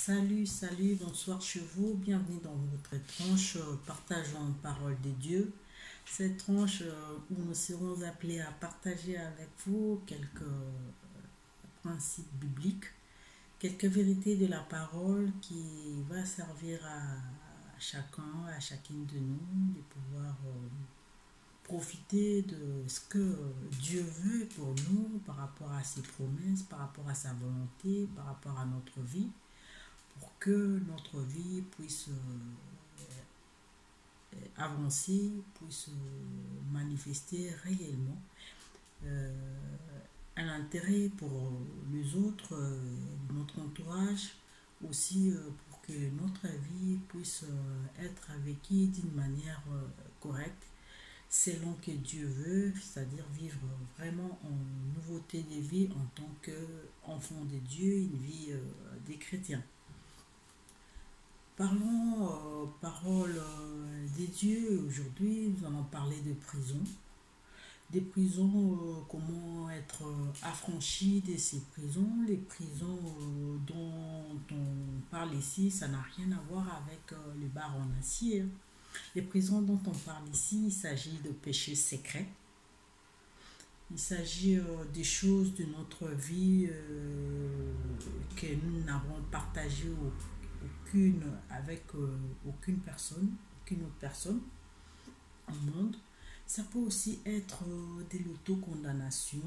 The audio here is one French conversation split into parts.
Salut, salut, bonsoir chez vous, bienvenue dans votre tranche partageant parole de Dieu. Cette tranche où nous serons appelés à partager avec vous quelques principes bibliques, quelques vérités de la parole qui va servir à chacun, à chacune de nous de pouvoir profiter de ce que Dieu veut pour nous par rapport à ses promesses, par rapport à sa volonté, par rapport à notre vie, pour que notre vie puisse avancer, puisse manifester réellement un intérêt pour les autres, notre entourage, aussi pour que notre vie puisse être vécue d'une manière correcte, selon que Dieu veut, c'est-à-dire vivre vraiment en nouveauté de vie en tant qu'enfant de Dieu, une vie des chrétiens. Parlons parole des dieux. Aujourd'hui, nous allons parler de prison. Des prisons, comment être affranchi de ces prisons. Les prisons dont on parle ici, ça n'a rien à voir avec les barres en acier. Les prisons dont on parle ici, il s'agit de péchés secrets. Il s'agit des choses de notre vie que nous n'avons partagées avec aucune autre personne au monde. Ça peut aussi être de l'autocondamnation,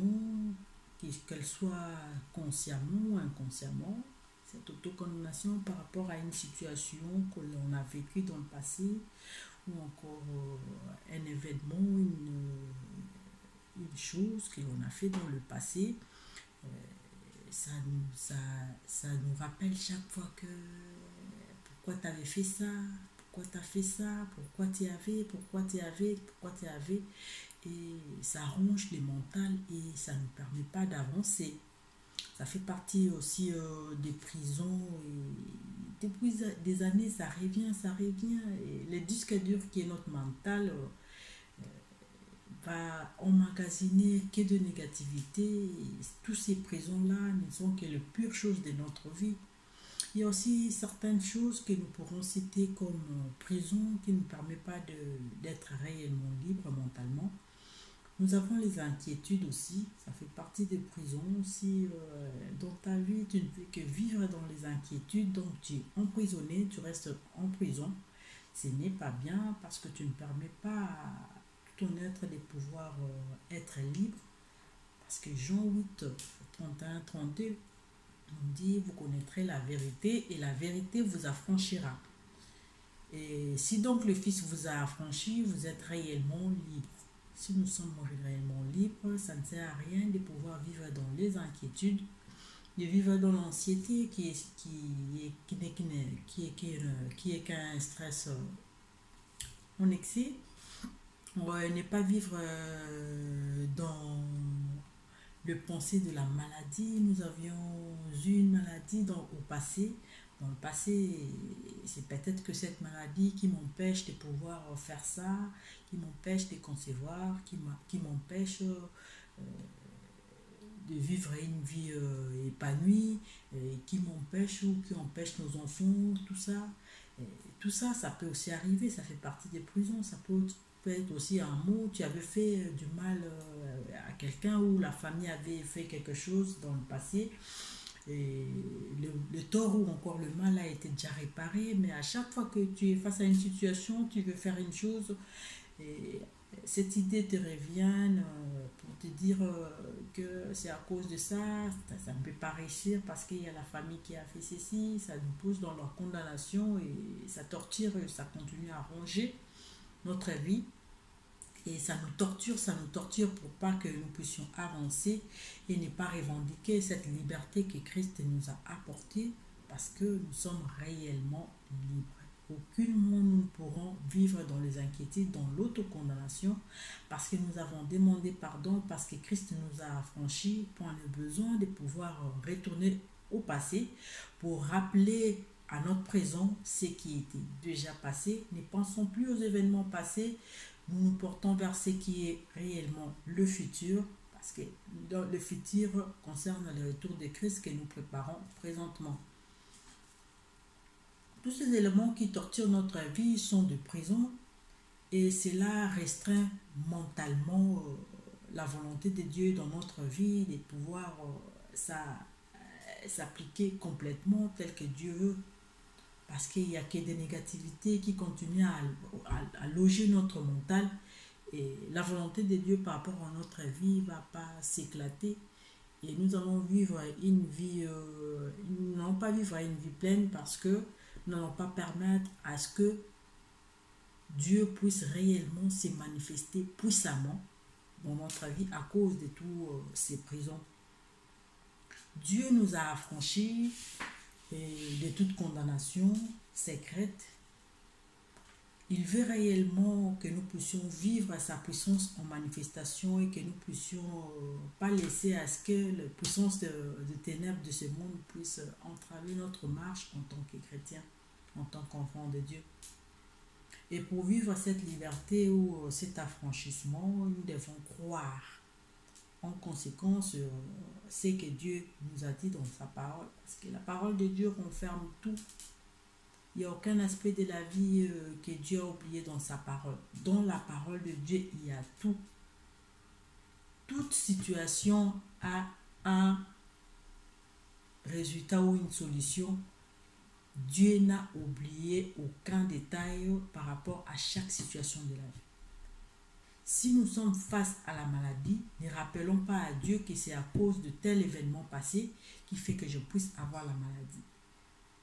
qu'elle soit consciemment ou inconsciemment. Cette autocondamnation par rapport à une situation que l'on a vécue dans le passé ou encore un événement, une chose que l'on a fait dans le passé. Ça nous rappelle chaque fois que pourquoi tu avais fait ça, pourquoi tu as fait ça, pourquoi tu avais, et ça ronge les mentales et ça ne permet pas d'avancer. Ça fait partie aussi des prisons et depuis des années ça revient, et le disque dur qui est notre mental va emmagasiner que de négativité. Et toutes ces prisons-là ne sont que les pures choses de notre vie. Il y a aussi certaines choses que nous pourrons citer comme prison qui ne permettent pas d'être réellement libre mentalement. Nous avons les inquiétudes aussi, ça fait partie des prisons. Si dans ta vie tu ne fais que vivre dans les inquiétudes, donc tu es emprisonné, tu restes en prison, ce n'est pas bien parce que tu ne permets pas à tout ton être de pouvoir être libre. Parce que Jean 8, 31, 32 on dit, vous connaîtrez la vérité et la vérité vous affranchira. Et si donc le Fils vous a affranchi, vous êtes réellement libre. Si nous sommes réellement libres, ça ne sert à rien de pouvoir vivre dans les inquiétudes, de vivre dans l'anxiété qui est qu'un stress en excès. Ne pas vivre dans le pensée de la maladie. Nous avions eu une maladie au passé. Dans le passé, c'est peut-être que cette maladie qui m'empêche de pouvoir faire ça, qui m'empêche de concevoir, qui m'empêche de vivre une vie épanouie, qui m'empêche ou qui empêche nos enfants, tout ça. Tout ça, ça peut aussi arriver, ça fait partie des prisons. Ça peut être aussi un mot, tu avais fait du mal à quelqu'un ou la famille avait fait quelque chose dans le passé et le tort ou encore le mal a été déjà réparé, mais à chaque fois que tu es face à une situation, tu veux faire une chose et cette idée te revient pour te dire que c'est à cause de ça, ça ne peut pas réussir parce qu'il y a la famille qui a fait ceci, ça nous pousse dans leur condamnation et ça torture, ça continue à ronger notre vie et ça nous torture pour pas que nous puissions avancer et ne pas revendiquer cette liberté que Christ nous a apportée parce que nous sommes réellement libres. Aucunement nous ne pourrons vivre dans les inquiétudes, dans l'autocondamnation parce que nous avons demandé pardon, parce que Christ nous a affranchis pour le besoin de pouvoir retourner au passé pour rappeler à notre présent ce qui était déjà passé. Ne pensons plus aux événements passés, nous nous portons vers ce qui est réellement le futur, parce que le futur concerne le retour de Christ que nous préparons présentement. Tous ces éléments qui torturent notre vie sont de prison et cela restreint mentalement la volonté de Dieu dans notre vie, de pouvoir s'appliquer complètement tel que Dieu veut. Parce qu'il n'y a que des négativités qui continuent à loger notre mental et la volonté de Dieu par rapport à notre vie ne va pas s'éclater. Et nous allons vivre une vie, nous n'allons pas vivre une vie pleine parce que nous n'allons pas permettre à ce que Dieu puisse réellement se manifester puissamment dans notre vie à cause de toutes ces prisons. Dieu nous a affranchis de toute condamnation secrète. Il veut réellement que nous puissions vivre sa puissance en manifestation et que nous puissions pas laisser à ce que la puissance de ténèbres de ce monde puisse entraver notre marche en tant que chrétien, en tant qu'enfant de Dieu. Et pour vivre cette liberté ou cet affranchissement, nous devons croire en conséquence ce que Dieu nous a dit dans sa parole. Parce que la parole de Dieu renferme tout. Il n'y a aucun aspect de la vie que Dieu a oublié dans sa parole. Dans la parole de Dieu, il y a tout. Toute situation a un résultat ou une solution. Dieu n'a oublié aucun détail par rapport à chaque situation de la vie. Si nous sommes face à la maladie, ne rappelons pas à Dieu que c'est à cause de tel événement passé qui fait que je puisse avoir la maladie.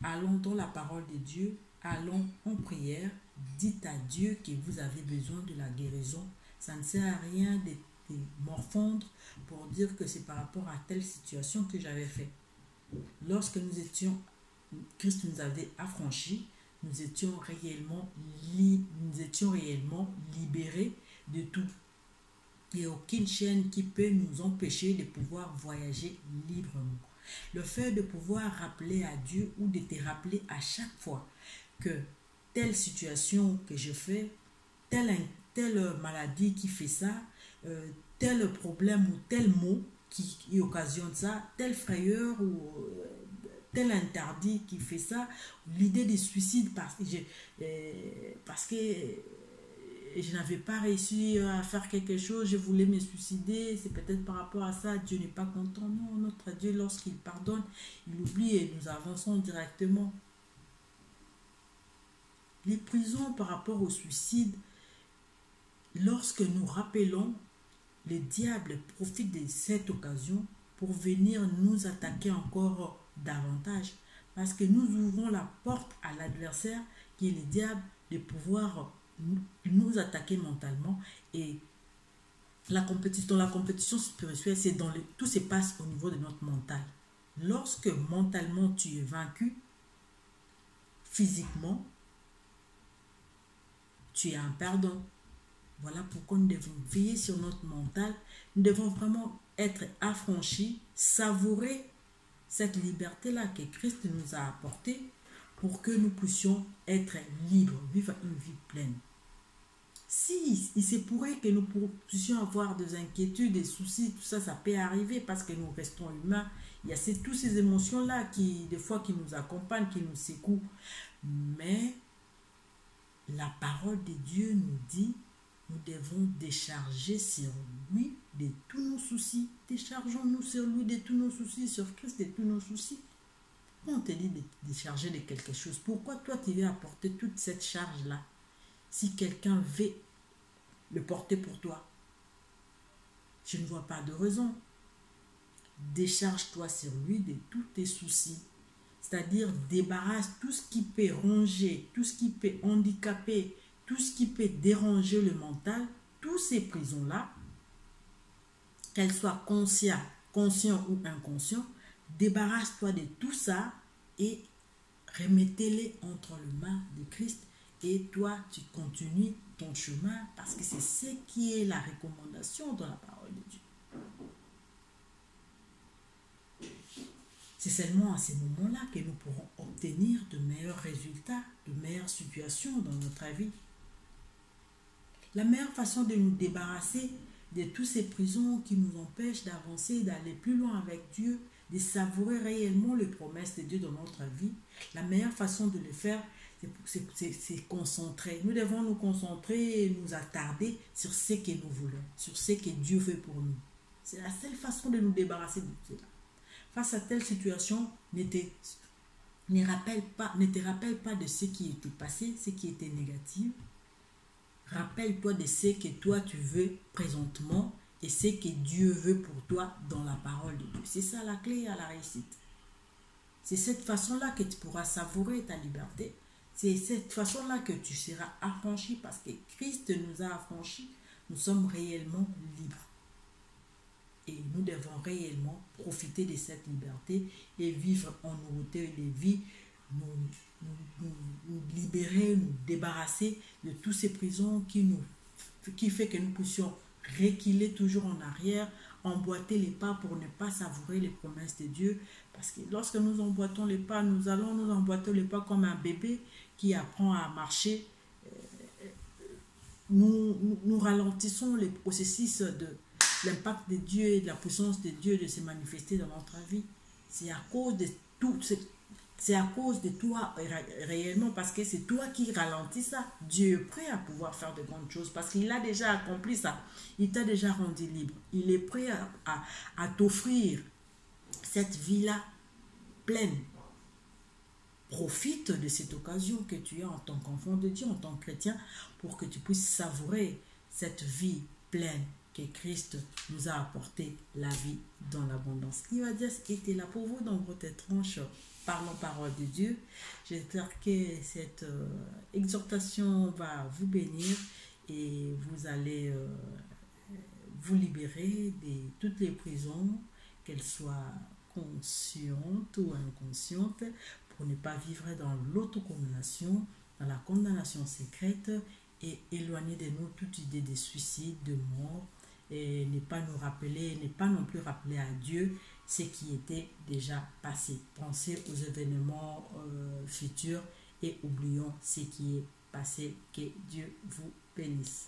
Allons dans la parole de Dieu, allons en prière, dites à Dieu que vous avez besoin de la guérison. Ça ne sert à rien de morfondre pour dire que c'est par rapport à telle situation que j'avais fait. Lorsque Christ nous avait affranchis, nous étions réellement libérés de tout. Il n'y a aucune chaîne qui peut nous empêcher de pouvoir voyager librement. Le fait de pouvoir rappeler à Dieu ou de te rappeler à chaque fois que telle situation que je fais, telle maladie qui fait ça, tel problème ou tel mot qui occasionne ça, telle frayeur ou tel interdit qui fait ça, l'idée de suicide parce que je n'avais pas réussi à faire quelque chose, je voulais me suicider, c'est peut-être par rapport à ça, Dieu n'est pas content. Non, notre Dieu, lorsqu'il pardonne, il oublie et nous avançons directement. Les prisons par rapport au suicide, lorsque nous rappelons, le diable profite de cette occasion pour venir nous attaquer encore davantage. Parce que nous ouvrons la porte à l'adversaire qui est le diable de pouvoir nous attaquer mentalement. Et la compétition spirituelle, tout se passe au niveau de notre mental. Lorsque mentalement tu es vaincu, physiquement, tu as un pardon. Voilà pourquoi nous devons veiller sur notre mental. Nous devons vraiment être affranchis, savourer cette liberté-là que Christ nous a apportée pour que nous puissions être libres, vivre une vie pleine. Si il se pourrait que nous puissions avoir des inquiétudes, des soucis, tout ça, ça peut arriver parce que nous restons humains. Il y a toutes ces émotions-là des fois qui nous accompagnent, qui nous secouent. Mais la parole de Dieu nous dit, nous devons décharger sur lui de tous nos soucis. Déchargeons-nous sur lui de tous nos soucis, sur Christ de tous nos soucis. Quand on te dit de décharger de quelque chose, pourquoi toi tu veux apporter toute cette charge-là si quelqu'un veut le porter pour toi? Je ne vois pas de raison. Décharge-toi sur lui de tous tes soucis. C'est-à-dire débarrasse tout ce qui peut ronger, tout ce qui peut handicaper, tout ce qui peut déranger le mental, toutes ces prisons-là, qu'elles soient conscientes ou inconscientes, débarrasse-toi de tout ça et remettez-les entre les mains de Christ. Et toi, tu continues ton chemin parce que c'est ce qui est la recommandation dans la parole de Dieu. C'est seulement à ces moments-là que nous pourrons obtenir de meilleurs résultats, de meilleures situations dans notre vie. La meilleure façon de nous débarrasser de toutes ces prisons qui nous empêchent d'avancer, d'aller plus loin avec Dieu, de savourer réellement les promesses de Dieu dans notre vie, la meilleure façon de le faire, c'est concentrer. Nous devons nous concentrer et nous attarder sur ce que nous voulons, sur ce que Dieu veut pour nous. C'est la seule façon de nous débarrasser de cela. Face à telle situation, ne te rappelle pas de ce qui était passé, ce qui était négatif. Rappelle-toi de ce que toi tu veux présentement et ce que Dieu veut pour toi dans la parole de Dieu. C'est ça la clé à la réussite. C'est cette façon-là que tu pourras savourer ta liberté. C'est cette façon-là que tu seras affranchi parce que Christ nous a affranchis. Nous sommes réellement libres. Et nous devons réellement profiter de cette liberté et vivre en nouveauté de vie, nous libérer, nous débarrasser de toutes ces prisons qui fait que nous puissions reculer toujours en arrière, emboîter les pas pour ne pas savourer les promesses de Dieu. Parce que lorsque nous emboîtons les pas, nous allons nous emboîter les pas comme un bébé qui apprend à marcher. Nous ralentissons les processus de l'impact de Dieu et de la puissance de Dieu de se manifester dans notre vie. C'est à cause de tout, c'est à cause de toi réellement, parce que c'est toi qui ralentis ça. Dieu est prêt à pouvoir faire de grandes choses parce qu'il a déjà accompli ça. Il t'a déjà rendu libre. Il est prêt à t'offrir cette vie-là pleine. Profite de cette occasion que tu as en tant qu'enfant de Dieu, en tant que chrétien, pour que tu puisses savourer cette vie pleine que Christ nous a apporté, la vie dans l'abondance. Il va dire ce qui était là pour vous dans votre tranche Parlons parole de Dieu. J'espère que cette exhortation va vous bénir et vous allez vous libérer de toutes les prisons, qu'elles soient conscientes ou inconscientes, pour ne pas vivre dans l'autocondamnation, dans la condamnation secrète et éloigner de nous toute idée de suicide, de mort, et ne pas nous rappeler, ne pas non plus rappeler à Dieu ce qui était déjà passé. Pensez aux événements futurs et oublions ce qui est passé. Que Dieu vous bénisse.